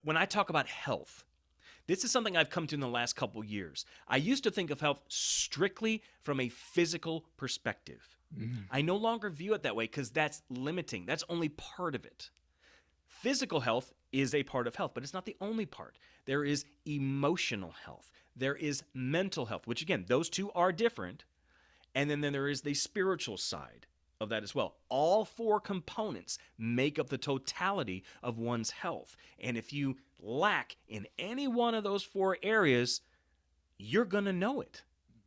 when I talk about health, this is something I've come to in the last couple years. I used to think of health strictly from a physical perspective. Mm. I no longer view it that way because that's limiting. That's only part of it. Physical health is a part of health, but it's not the only part. There is emotional health. There is mental health, which again, those two are different. And then there is the spiritual side of that as well. All four components make up the totality of one's health. And if you lack in any one of those four areas, you're going to know it.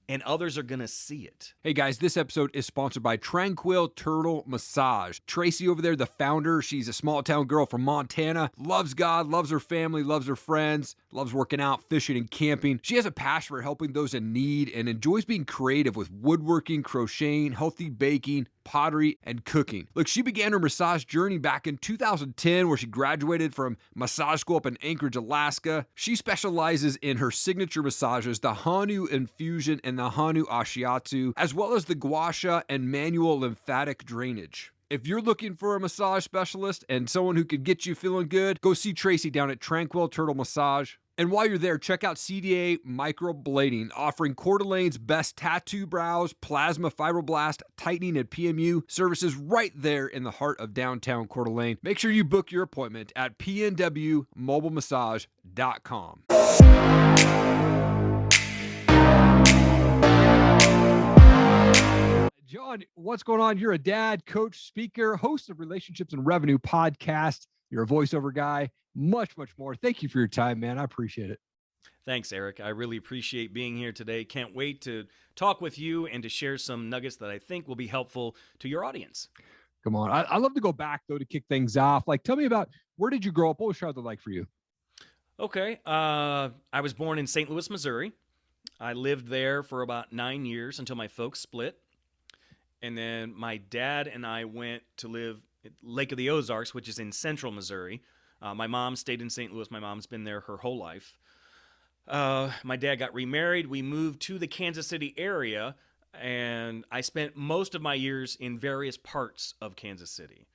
And others are going to see it. Hey guys, this episode is sponsored by Tranquil Turtle Massage. Tracy over there, the founder, she's a small town girl from Montana, loves God, loves her family, loves her friends, loves working out, fishing, and camping. She has a passion for helping those in need and enjoys being creative with woodworking, crocheting, healthy baking, pottery, and cooking. Look, she began her massage journey back in 2010 where she graduated from massage school up in Anchorage, Alaska. She specializes in her signature massages, the Hanu Infusion and the Hanu Ashiatsu, as well as the gua sha and manual lymphatic drainage. If you're looking for a massage specialist and someone who can get you feeling good, go see Tracy down at Tranquil Turtle Massage. And while you're there, check out CDA Microblading, offering Coeur d'Alene's best tattoo brows, plasma fibroblast, tightening, and PMU services right there in the heart of downtown Coeur d'Alene. Make sure you book your appointment at pnwmobilemassage.com. John, what's going on? You're a dad, coach, speaker, host of Relationships and Revenue podcast. You're a voiceover guy, much, much more. Thank you for your time, man. I appreciate it. Thanks, Erik. I really appreciate being here today. Can't wait to talk with you and to share some nuggets that I think will be helpful to your audience. Come on. I love to go back, though, to kick things off. Like, tell me about, where did you grow up? What was Charlotte like for you? Okay. I was born in St. Louis, Missouri. I lived there for about 9 years until my folks split. And then my dad and I went to live at Lake of the Ozarks, which is in central Missouri. My mom stayed in St. Louis. My mom's been there her whole life. My dad got remarried. We moved to the Kansas City area, and I spent most of my years in various parts of Kansas City.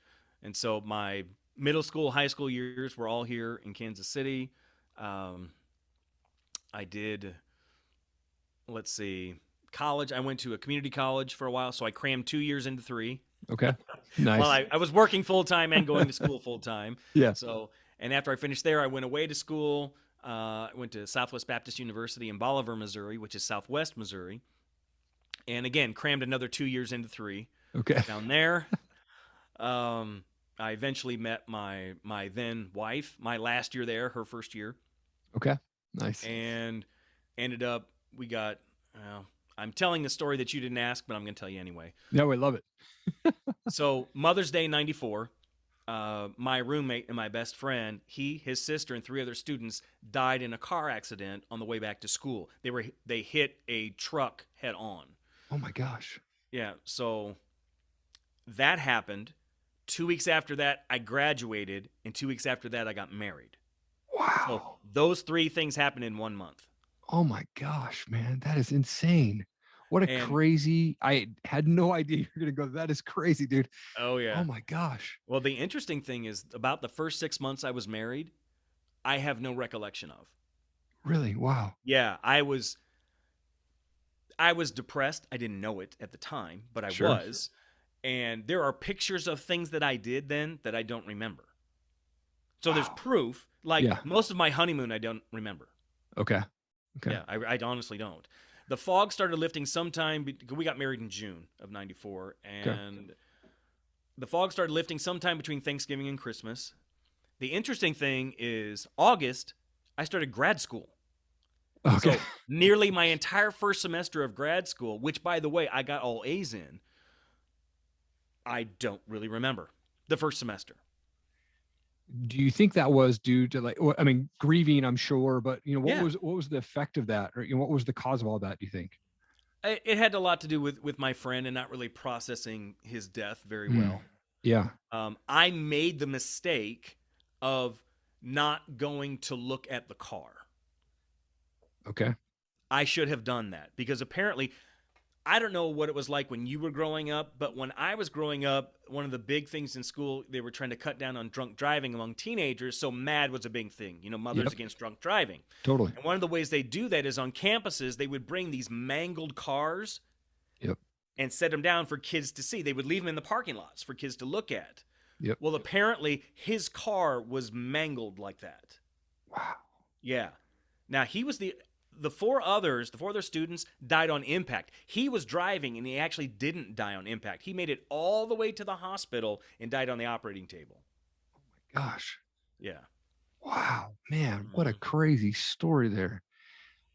And so my middle school, high school years were all here in Kansas City. I did, college. I went to a community college for a while, so I crammed 2 years into 3. Okay. Nice. Well, I was working full-time and going to school full-time. Yeah. So, and after I finished there, I went away to school. I went to Southwest Baptist University in Bolivar, Missouri, which is southwest Missouri. And again, crammed another 2 years into 3. Okay. Down there. I eventually met my then wife, my last year there, her first year. Okay. Nice. And ended up, we got, I'm telling the story that you didn't ask, but I'm going to tell you anyway. Yeah, we love it. So Mother's Day, 94, my roommate and my best friend, his sister, and 3 other students died in a car accident on the way back to school. They hit a truck head on. Oh my gosh. Yeah, so that happened. 2 weeks after that, I graduated, and 2 weeks after that, I got married. Wow. So those 3 things happened in 1 month. Oh my gosh, man. That is insane. What a And- crazy, I had no idea you were going to go. That is crazy, dude. Oh, yeah. Oh my gosh. Well, the interesting thing is about the first 6 months I was married, I have no recollection of. Really? Wow. Yeah, I was depressed. I didn't know it at the time, but I Sure. was. And there are pictures of things that I did then that I don't remember. So there's Wow. proof. Like Yeah. most of my honeymoon, I don't remember. Okay. Okay. Yeah, I honestly don't. The fog started lifting sometime. We got married in June of 94, and the fog started lifting sometime between Thanksgiving and Christmas. The interesting thing is August, I started grad school. Okay. So nearly my entire first semester of grad school, which, by the way, I got all A's in, I don't really remember the first semester. Do you think that was due to grieving, I'm sure, but what Yeah. was the effect of that? Or what was the cause of all that, do you think? It had a lot to do with my friend and not really processing his death very well. Yeah. I made the mistake of not going to look at the car. Okay. I should have done that because apparently I don't know what it was like when you were growing up, but when I was growing up, one of the big things in school, they were trying to cut down on drunk driving among teenagers. So MAD was a big thing, Mothers Yep. Against Drunk Driving. Totally. And one of the ways they do that is on campuses, they would bring these mangled cars Yep. and set them down for kids to see. They would leave them in the parking lots for kids to look at. Yep. Well, apparently his car was mangled like that. Wow. Yeah. Now he was the four other students died on impact. He was driving and he actually didn't die on impact. He made it all the way to the hospital and died on the operating table. Gosh. Yeah. Wow, man, what a Mhm. crazy story there.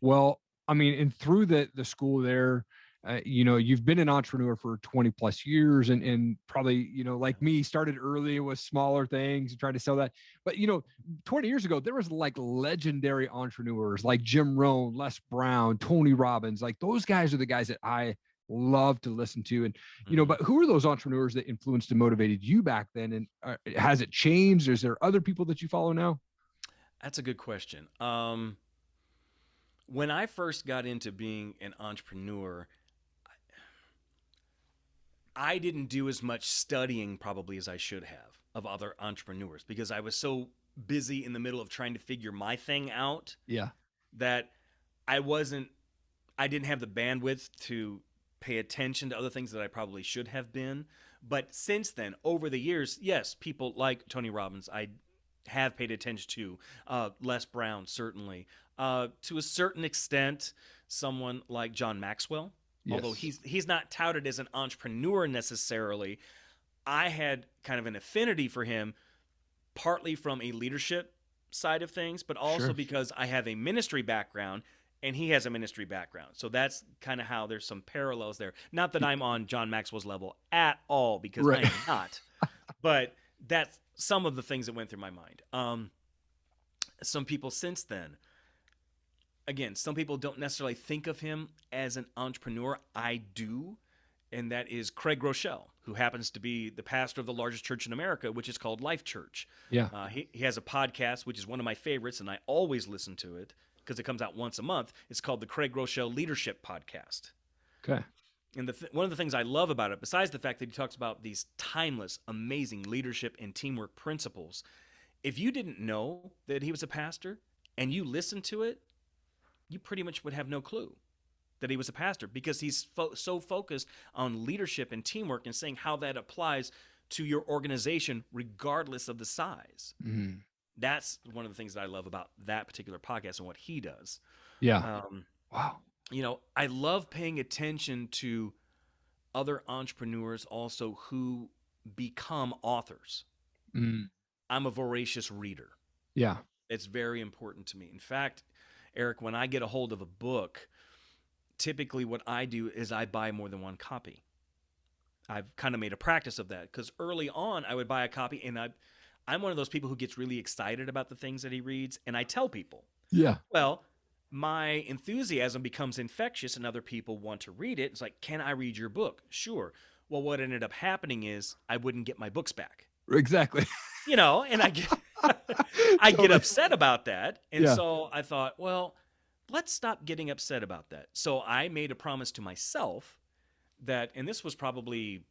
Well, I mean, and through the school there, you've been an entrepreneur for 20 plus years and probably, like me, started early with smaller things and tried to sell that. But, 20 years ago, there was like legendary entrepreneurs like Jim Rohn, Les Brown, Tony Robbins. Like those guys are the guys that I love to listen to. And, Mhm. but who are those entrepreneurs that influenced and motivated you back then? And has it changed? Is there other people that you follow now? That's a good question. When I first got into being an entrepreneur, I didn't do as much studying probably as I should have of other entrepreneurs because I was so busy in the middle of trying to figure my thing out Yeah. that I wasn't I didn't have the bandwidth to pay attention to other things that I probably should have been. But since then, over the years, yes, people like Tony Robbins, I have paid attention to. Les Brown, certainly. To a certain extent, someone like John Maxwell, although Yes. he's not touted as an entrepreneur necessarily. I had kind of an affinity for him, partly from a leadership side of things, but also Sure. because I have a ministry background and he has a ministry background. So that's kind of how there's some parallels there. Not that I'm on John Maxwell's level at all, because I Right. am not, but that's some of the things that went through my mind. Some people since then, again, some people don't necessarily think of him as an entrepreneur. I do. And that is Craig Rochelle, who happens to be the pastor of the largest church in America, which is called Life Church. Yeah. He has a podcast, which is one of my favorites, and I always listen to it because it comes out once a month. It's called the Craig Rochelle Leadership Podcast. Okay. And one of the things I love about it, besides the fact that he talks about these timeless, amazing leadership and teamwork principles, if you didn't know that he was a pastor and you listened to it, you pretty much would have no clue that he was a pastor because he's so focused on leadership and teamwork and saying how that applies to your organization regardless of the size. Mhm. That's one of the things that I love about that particular podcast and what he does. Yeah. Um, Wow. I love paying attention to other entrepreneurs also who become authors. Mm. I'm a voracious reader. Yeah. It's very important to me. In fact, Eric, when I get a hold of a book, typically what I do is I buy more than one copy. I've kind of made a practice of that because early on I would buy a copy and I'm one of those people who gets really excited about the things that he reads, and I tell people, Yeah. well, my enthusiasm becomes infectious and other people want to read it. It's like, can I read your book? Sure. Well, what ended up happening is I wouldn't get my books back. Exactly. And I get I get Totally. upset about that. And Yeah. so I thought, well, let's stop getting upset about that. So I made a promise to myself that, and this was probably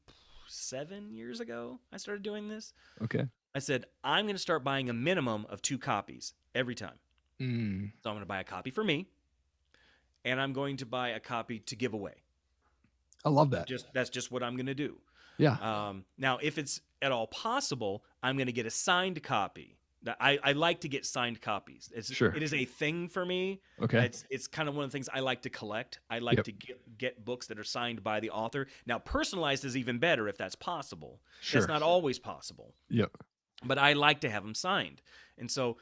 7 years ago I started doing this. Okay. I said, I'm going to start buying a minimum of 2 copies every time. Mm. So I'm going to buy a copy for me, and I'm going to buy a copy to give away. I love that. That's just what I'm going to do. Yeah. Now, if it's at all possible, I'm going to get a signed copy. I like to get signed copies. Sure. It is a thing for me. Okay. It's kind of one of the things I like to collect. I like Yep. to get books that are signed by the author. Now, personalized is even better if that's possible. Sure. That's not always possible, Yep. but I like to have them signed. And so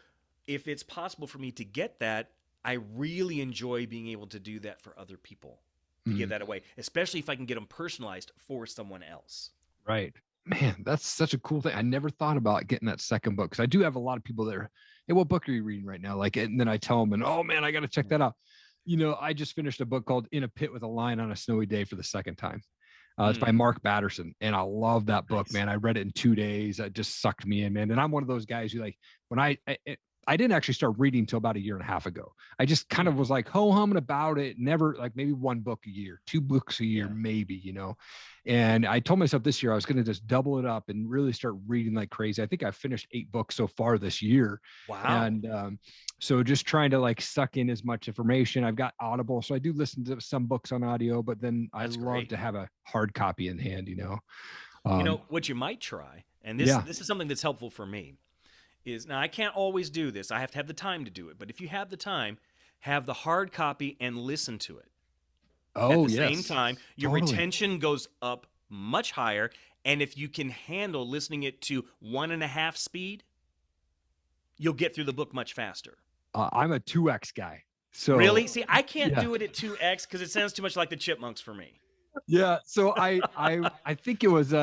if it's possible for me to get that, I really enjoy being able to do that for other people, to give Mm. that away, especially if I can get them personalized for someone else. Right. Man, that's such a cool thing. I never thought about getting that second book because I do have a lot of people that are, hey, what book are you reading right now? Like, and then I tell them, and oh man, I got to check that out. I just finished a book called In a Pit with a Lion on a Snowy Day for the second time. It's by Mark Batterson, and I love that book, Nice. man. I read it in 2 days. It just sucked me in, man. And I'm one of those guys who, like, when I didn't actually start reading until about a year and a half ago. I just kind of was like ho-humming about it. Never, like, maybe one book a year, 2 books a year, Yeah. maybe, And I told myself this year I was going to just double it up and really start reading like crazy. I think I've finished 8 books so far this year. Wow. And so just trying to like suck in as much information. I've got Audible, so I do listen to some books on audio, but then I That's love great. to have a hard copy in hand. What you might try, and Yeah. this is something that's helpful for me, is now I can't always do this. I have to have the time to do it. But if you have the time, have the hard copy and listen to it. At Oh the same yes, time, your totally. retention goes up much higher. And if you can handle listening it to 1.5 speed, you'll get through the book much faster. I'm a 2x guy. So Really? See, I can't yeah. do it at 2x because it sounds too much like the Chipmunks for me. Yeah. So I think it was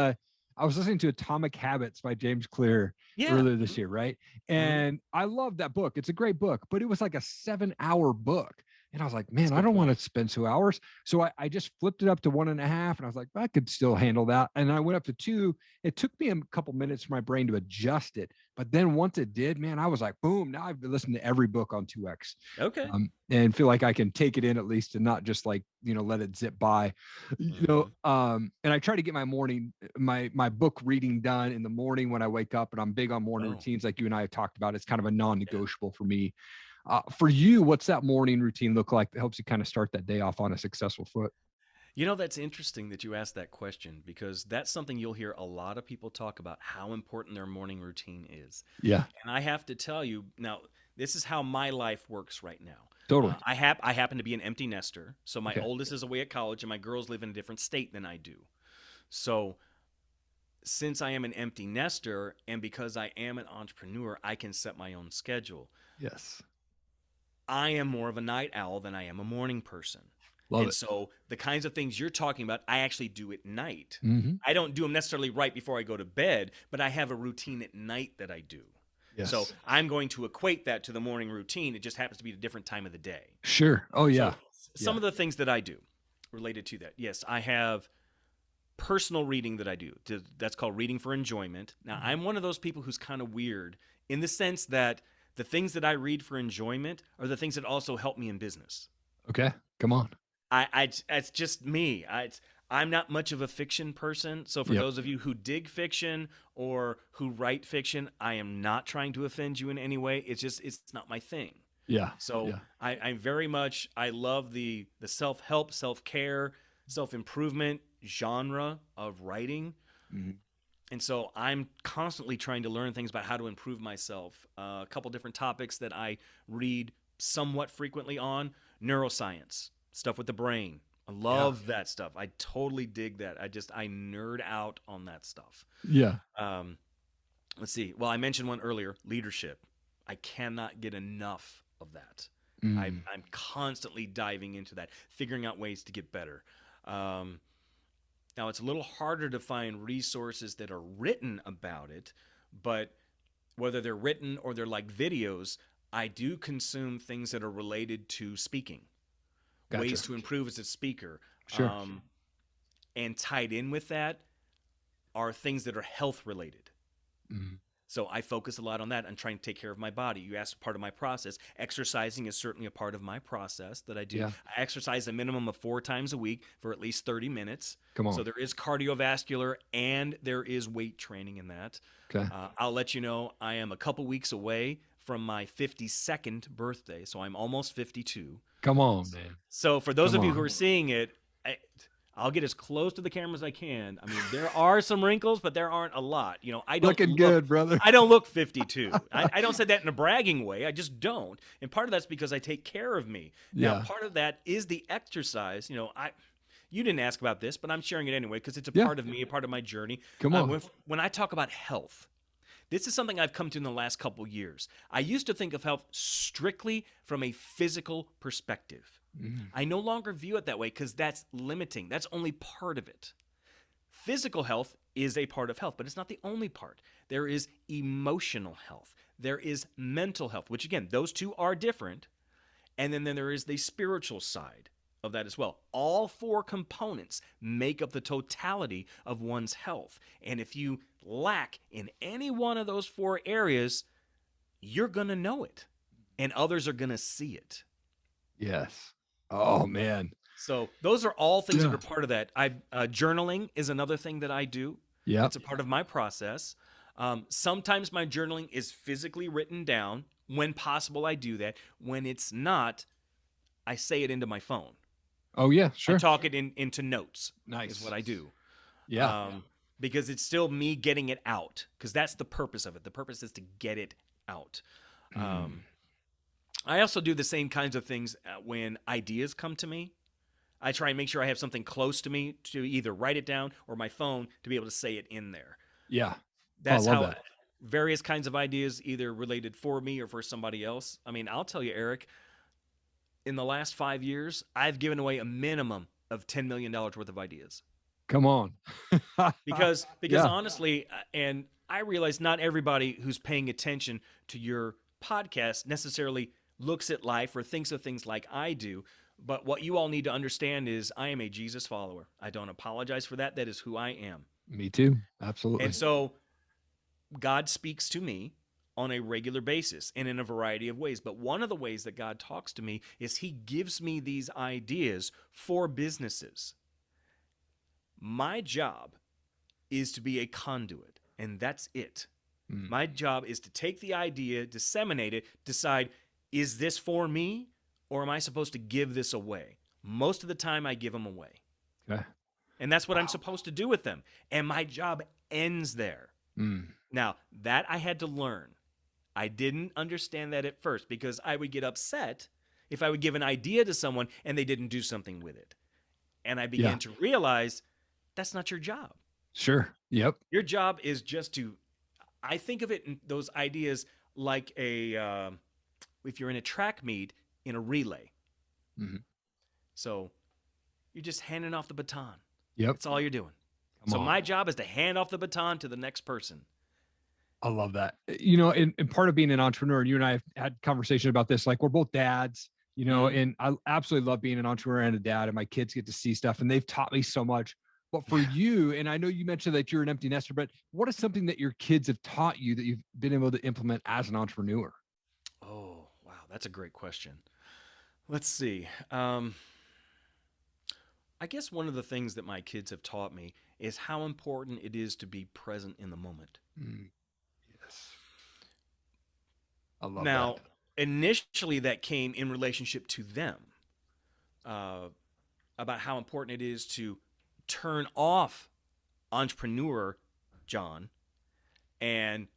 I was listening to Atomic Habits by James Clear Yeah. earlier this year, right? And I love that book. It's a great book, but it was like a 7-hour book. And I was like, man, I don't want to spend 2 hours. So I just flipped it up to 1.5. And I was like, I could still handle that. And I went up to 2. It took me a couple minutes for my brain to adjust it. But then once it did, man, I was like, boom, now I've been listening to every book on 2x. Okay. And feel like I can take it in at least and not just like, let it zip by, and I try to get my morning, my book reading done in the morning when I wake up, and I'm big on morning routines. Like you and I have talked about, it's kind of a non-negotiable for me. For you, what's that morning routine look like that helps you kind of start that day off on a successful foot? That's interesting that you asked that question, because that's something you'll hear a lot of people talk about, how important their morning routine is. Yeah. And I have to tell you, now, this is how my life works right now. Totally. I happen to be an empty nester. So my oldest is away at college and my girls live in a different state than I do. So since I am an empty nester and because I am an entrepreneur, I can set my own schedule. Yes. I am more of a night owl than I am a morning person. Love and it. so the kinds of things you're talking about, I actually do at night. Mm-hmm. I don't do them necessarily right before I go to bed, but I have a routine at night that I do. Yes. So I'm going to equate that to the morning routine. It just happens to be a different time of the day. Sure. Oh, yeah. So some of the things that I do related to that. Yes, I have personal reading that I do. That's called reading for enjoyment. Now, I'm one of those people who's kind of weird in the sense that the things that I read for enjoyment are the things that also help me in business. Okay. Come on. It's just me. I'm not much of a fiction person. So for those of you who dig fiction or who write fiction, I am not trying to offend you in any way. It's not my thing. Yeah. So I'm very much, I love the self-help, self-care, self-improvement genre of writing. Mm-hmm. And so I'm constantly trying to learn things about how to improve myself. A couple different topics that I read somewhat frequently on: neuroscience, stuff with the brain. I love that stuff. I totally dig that. I nerd out on that stuff. Yeah. Let's see. Well, I mentioned one earlier, leadership. I cannot get enough of that. I'm constantly diving into that, figuring out ways to get better. Now, it's a little harder to find resources that are written about it, but whether they're written or they're like videos, I do consume things that are related to speaking. Gotcha. Ways to improve as a speaker. Sure. And tied in with that are things that are health related. Mm-hmm. So I focus a lot on that and trying to take care of my body. You asked part of my process. Exercising is certainly a part of my process that I do. Yeah. I exercise a minimum of 4 times a week for at least 30 minutes. Come on. So there is cardiovascular and there is weight training in that. Okay. I'll let you know, I am a couple weeks away from my 52nd birthday. So I'm almost 52. Come on, man. So for those of you who are seeing it, I'll get as close to the camera as I can. I mean, there are some wrinkles, but there aren't a lot. I don't looking good, brother. I don't look 52. I don't say that in a bragging way. I just don't. And part of that's because I take care of me. Now, part of that is the exercise. You didn't ask about this, but I'm sharing it anyway because it's a part of me, a part of my journey. Come on. When I talk about health, this is something I've come to in the last couple of years. I used to think of health strictly from a physical perspective. I no longer view it that way because that's limiting. That's only part of it. Physical health is a part of health, but it's not the only part. There is emotional health. There is mental health, which again, those two are different. And then there is the spiritual side of that as well. All 4 components make up the totality of one's health. And if you lack in any one of those 4 areas, you're going to know it and others are going to see it. Yes. Oh, man. So those are all things that Yeah. are part of that. Journaling is another thing that I do. Yeah. It's a part of my process. Sometimes my journaling is physically written down. When possible, I do that. When it's not, I say it into my phone. Oh, yeah, I sure. talk it into notes. Nice. Is what I do. Yeah. Because it's still me getting it out. Because that's the purpose of it. The purpose is to get it out. I also do the same kinds of things when ideas come to me. I try and make sure I have something close to me to either write it down or my phone to be able to say it in there. Yeah. That's I love how that. various kinds of ideas, either related for me or for somebody else. I mean, I'll tell you, Erik, in the last 5 years, I've given away a minimum of $10 million worth of ideas. Come on. Because Yeah. honestly, and I realize not everybody who's paying attention to your podcast necessarily looks at life or thinks of things like I do. But what you all need to understand is I am a Jesus follower. I don't apologize for that. That is who I am. Me too. Absolutely. And so God speaks to me on a regular basis and in a variety of ways. But one of the ways that God talks to me is he gives me these ideas for businesses. My job is to be a conduit, and that's it. My job is to take the idea, disseminate it, decide, is this for me or am I supposed to give this away? Most of the time I give them away. Okay. And that's what I'm supposed to do with them. And my job ends there. Now, that I had to learn. I didn't understand that at first because I would get upset if I would give an idea to someone and they didn't do something with it. And I began to realize that's not your job. Sure. Yep. Your job is just to, I think of it in those ideas like if you're in a track meet, in a relay. So you're just handing off the baton. Yep. That's all you're doing. So my job is to hand off the baton to the next person. I love that. And part of being an entrepreneur, you and I have had conversation about this, like we're both dads, and I absolutely love being an entrepreneur and a dad, and my kids get to see stuff and they've taught me so much. But for you, and I know you mentioned that you're an empty nester, but what is something that your kids have taught you that you've been able to implement as an entrepreneur? Oh, wow. That's a great question. Let's see. I guess one of the things that my kids have taught me is how important it is to be present in the moment. Yes. I love Now, that. initially that came in relationship to them about how important it is to turn off entrepreneur John and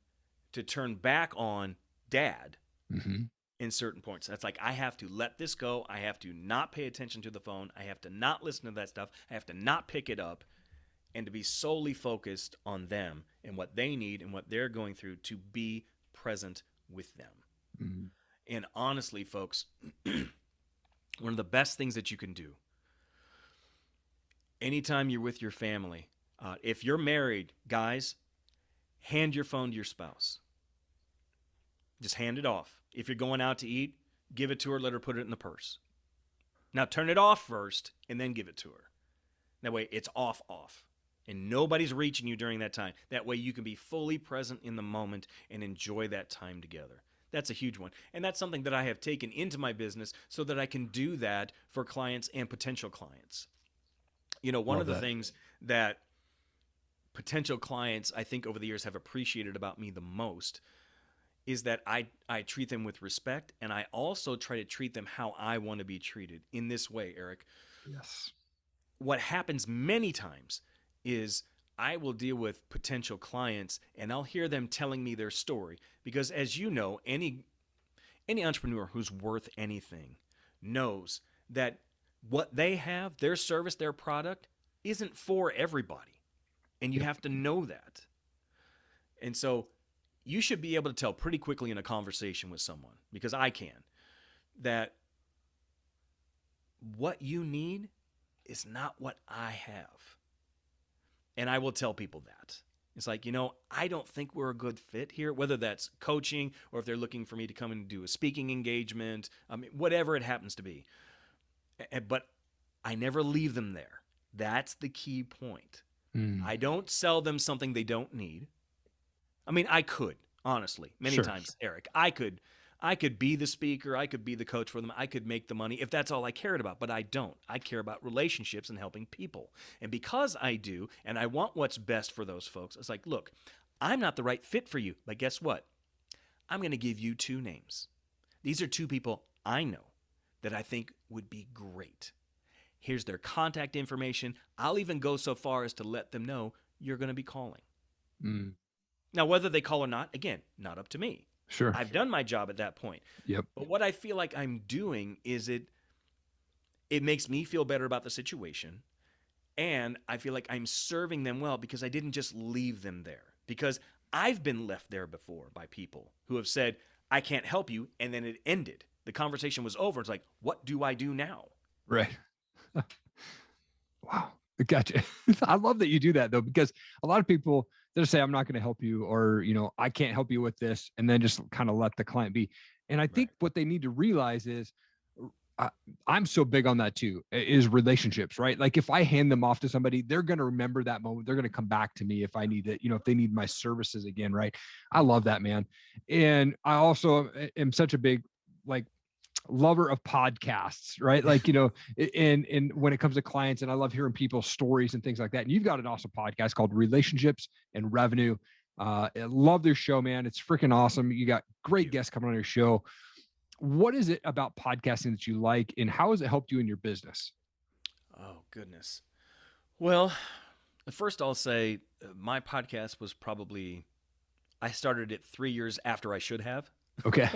to turn back on dad in certain points. That's like, I have to let this go. I have to not pay attention to the phone. I have to not listen to that stuff. I have to not pick it up and to be solely focused on them and what they need and what they're going through to be present with them. And honestly, folks, one of the best things that you can do anytime you're with your family, if you're married, guys, hand your phone to your spouse. Just hand it off. If you're going out to eat, give it to her, let her put it in the purse. Now turn it off first and then give it to her. That way it's off. And nobody's reaching you during that time. That way you can be fully present in the moment and enjoy that time together. That's a huge one. And that's something that I have taken into my business so that I can do that for clients and potential clients. One of the things that potential clients, I think over the years have appreciated about me the most is that I treat them with respect, and I also try to treat them how I want to be treated in this way, Erik. Yes. What happens many times is I will deal with potential clients and I'll hear them telling me their story because, as you know, any entrepreneur who's worth anything knows that what they have, their service, their product, isn't for everybody. And you have to know that. And so you should be able to tell pretty quickly in a conversation with someone, because I can, that what you need is not what I have. And I will tell people that. It's like, I don't think we're a good fit here, whether that's coaching or if they're looking for me to come and do a speaking engagement, whatever it happens to be. But I never leave them there. That's the key point. I don't sell them something they don't need. I mean, I could. honestly, many Sure. times, Eric. I could be the speaker, I could be the coach for them, I could make the money if that's all I cared about, but I don't. I care about relationships and helping people. And because I do, and I want what's best for those folks, it's like, look, I'm not the right fit for you, but guess what? I'm going to give you two names. These are two people I know that I think would be great. Here's their contact information. I'll even go so far as to let them know you're going to be calling. Mm, Now, whether they call or not, again, not up to me. sure. I've done my job at that point. Yep. But what I feel like I'm doing is it makes me feel better about the situation. And I feel like I'm serving them well because I didn't just leave them there. Because I've been left there before by people who have said, I can't help you. And then it ended. The conversation was over. It's like, what do I do now? Right. Wow. Gotcha. I love that you do that though, because a lot of people, they'll say, I'm not going to help you, or, I can't help you with this. And then just kind of let the client be. And I think what they need to realize is, I'm so big on that too, is relationships, right? Like if I hand them off to somebody, they're going to remember that moment. They're going to come back to me if I need it, if they need my services again. Right. I love that, man. And I also am such a big, like, lover of podcasts, right? Like, and when it comes to clients, and I love hearing people's stories and things like that. And you've got an awesome podcast called Relationships and Revenue. I love this show, man. It's freaking awesome. You got great guests coming on your show. What is it about podcasting that you like, and how has it helped you in your business? Oh, goodness. Well, first I'll say my podcast was I started it 3 years after I should have. Okay.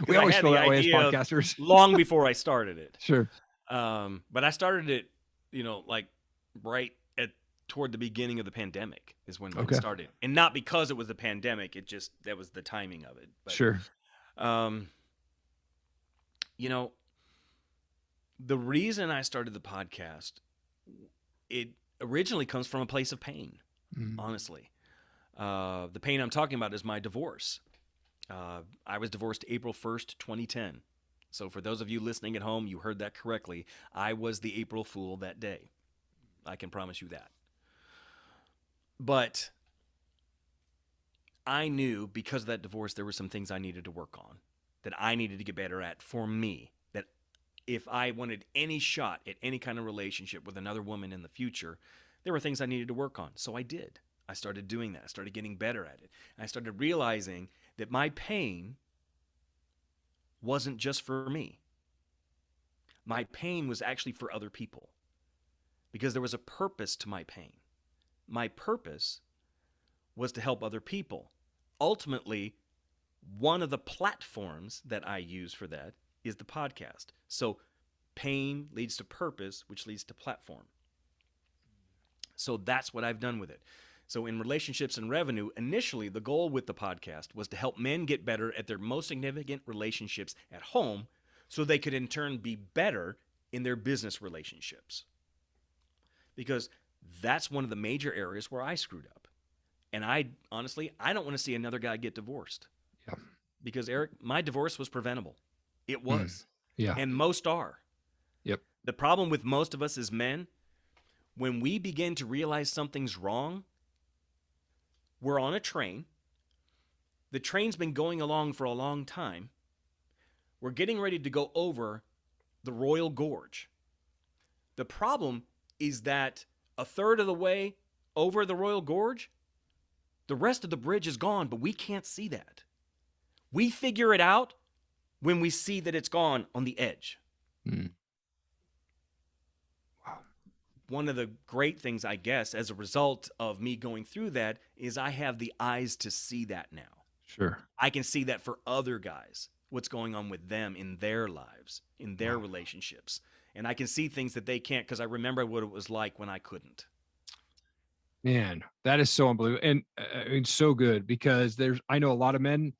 We always feel that way as podcasters. Long before I started it. Sure. But I started it, like right toward the beginning of the pandemic is when it started. And not because it was the pandemic, that was the timing of it. But, sure. The reason I started the podcast, it originally comes from a place of pain, honestly. The pain I'm talking about is my divorce. I was divorced April 1st, 2010. So for those of you listening at home, you heard that correctly. I was the April Fool that day. I can promise you that. But I knew because of that divorce, there were some things I needed to work on, that I needed to get better at for me, that if I wanted any shot at any kind of relationship with another woman in the future, there were things I needed to work on. So I did. I started doing that. I started getting better at it. And I started realizing that my pain wasn't just for me. My pain was actually for other people, because there was a purpose to my pain. My purpose was to help other people. Ultimately, one of the platforms that I use for that is the podcast. So pain leads to purpose, which leads to platform. So that's what I've done with it. So in Relationships and Revenue, initially the goal with the podcast was to help men get better at their most significant relationships at home, so they could in turn be better in their business relationships. Because that's one of the major areas where I screwed up. And I don't want to see another guy get divorced. Yeah. Because, Eric, my divorce was preventable. It was. Yeah. And most are. Yep. The problem with most of us as men, when we begin to realize something's wrong, we're on a train. The train's been going along for a long time. We're getting ready to go over the Royal Gorge. The problem is that a third of the way over the Royal Gorge, the rest of the bridge is gone, but we can't see that. We figure it out when we see that it's gone on the edge. Wow. One of the great things, I guess, as a result of me going through that, is I have the eyes to see that now. Sure. I can see that for other guys, what's going on with them in their lives, in their relationships. And I can see things that they can't, because I remember what it was like when I couldn't. Man, that is so unbelievable. And it's so good, because I know a lot of men,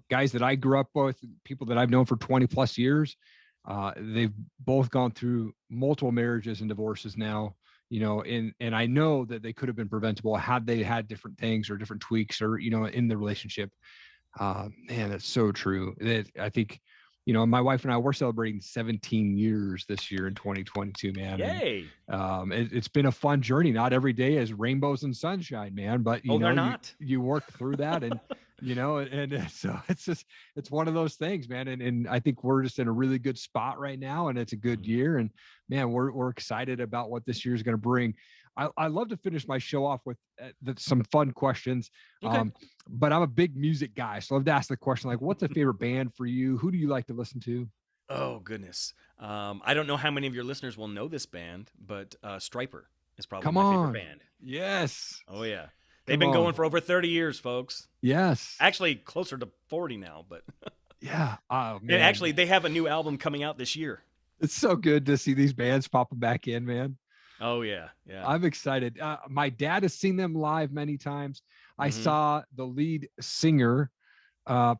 guys that I grew up with, people that I've known for 20 plus years. They've both gone through multiple marriages and divorces now, and I know that they could have been preventable had they had different things or different tweaks or, in the relationship. Man, that's so true. I think, my wife and I, we're celebrating 17 years this year in 2022, man. Yay. And, it's been a fun journey. Not every day is rainbows and sunshine, man, but they're not. You work through that, and and so it's one of those things, man. And I think we're just in a really good spot right now, and it's a good year. And man, we're excited about what this year is going to bring. I love to finish my show off with some fun questions. Okay. But I'm a big music guy, so I love to ask the question, like, what's a favorite band for you? Who do you like to listen to? Oh goodness. I don't know how many of your listeners will know this band, but Striper is probably Come my favorite on. band. Yes. Oh yeah. They've Come been on. going for over 30 years, folks. Yes. Actually, closer to 40 now, but Yeah. Oh and man. actually they have a new album coming out this year. It's so good to see these bands popping back in, man. Oh yeah. Yeah. I'm excited. My dad has seen them live many times. I saw the lead singer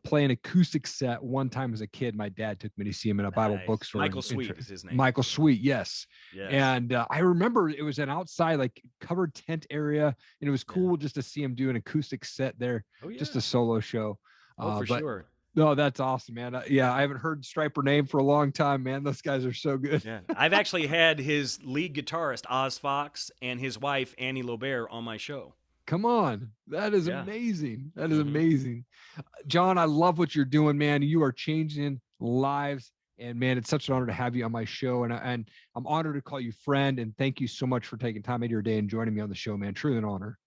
play an acoustic set one time as a kid. My dad took me to see him in a Bible Nice. bookstore. Michael Sweet is his name. Michael Sweet, yes. Yes. And I remember it was an outside, like, covered tent area, and it was Yeah. cool just to see him do an acoustic set there, Oh yeah. just a solo show. Oh, for but sure. no, that's awesome, man. Yeah, I haven't heard Striper name for a long time, man. Those guys are so good. Yeah. I've actually had his lead guitarist, Oz Fox, and his wife, Annie Lobert, on my show. Come on. That is Yeah. amazing. That is amazing. John, I love what you're doing, man. You are changing lives. And man, it's such an honor to have you on my show. And I'm honored to call you friend. And thank you so much for taking time out of your day and joining me on the show, man. Truly an honor.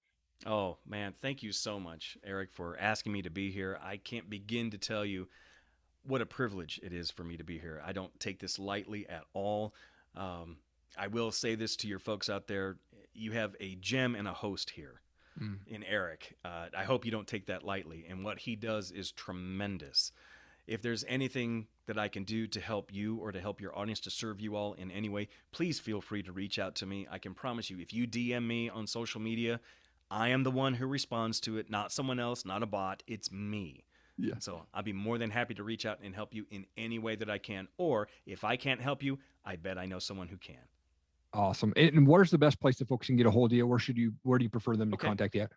Oh, man. Thank you so much, Erik, for asking me to be here. I can't begin to tell you what a privilege it is for me to be here. I don't take this lightly at all. I will say this to your folks out there. You have a gem and a host here in Erik. I hope you don't take that lightly. And what he does is tremendous. If there's anything that I can do to help you or to help your audience, to serve you all in any way, please feel free to reach out to me. I can promise you, if you DM me on social media, I am the one who responds to it, not someone else, not a bot. It's me. Yeah. So I'll be more than happy to reach out and help you in any way that I can. Or if I can't help you, I bet I know someone who can. Awesome. And where's the best place that folks can get a hold of you? Where do you prefer them to Okay. contact you?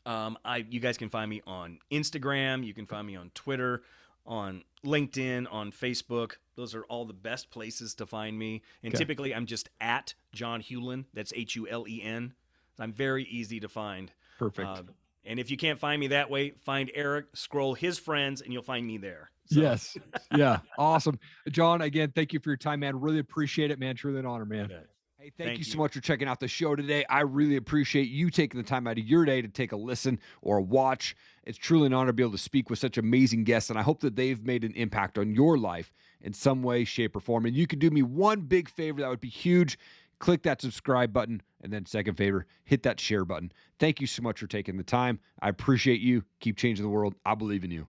You guys can find me on Instagram. You can find me on Twitter, on LinkedIn, on Facebook. Those are all the best places to find me. And typically I'm just at John Hulen. That's Hulen. I'm very easy to find. Perfect. And if you can't find me that way, find Erik, scroll his friends, and you'll find me there. So. Yes. Yeah. Awesome. John, again, thank you for your time, man. Really appreciate it, man. Truly an honor, man. Hey, thank you so much for checking out the show today. I really appreciate you taking the time out of your day to take a listen or a watch. It's truly an honor to be able to speak with such amazing guests, and I hope that they've made an impact on your life in some way, shape, or form. And you could do me one big favor that would be huge. Click that subscribe button, and then second favor, hit that share button. Thank you so much for taking the time. I appreciate you. Keep changing the world. I believe in you.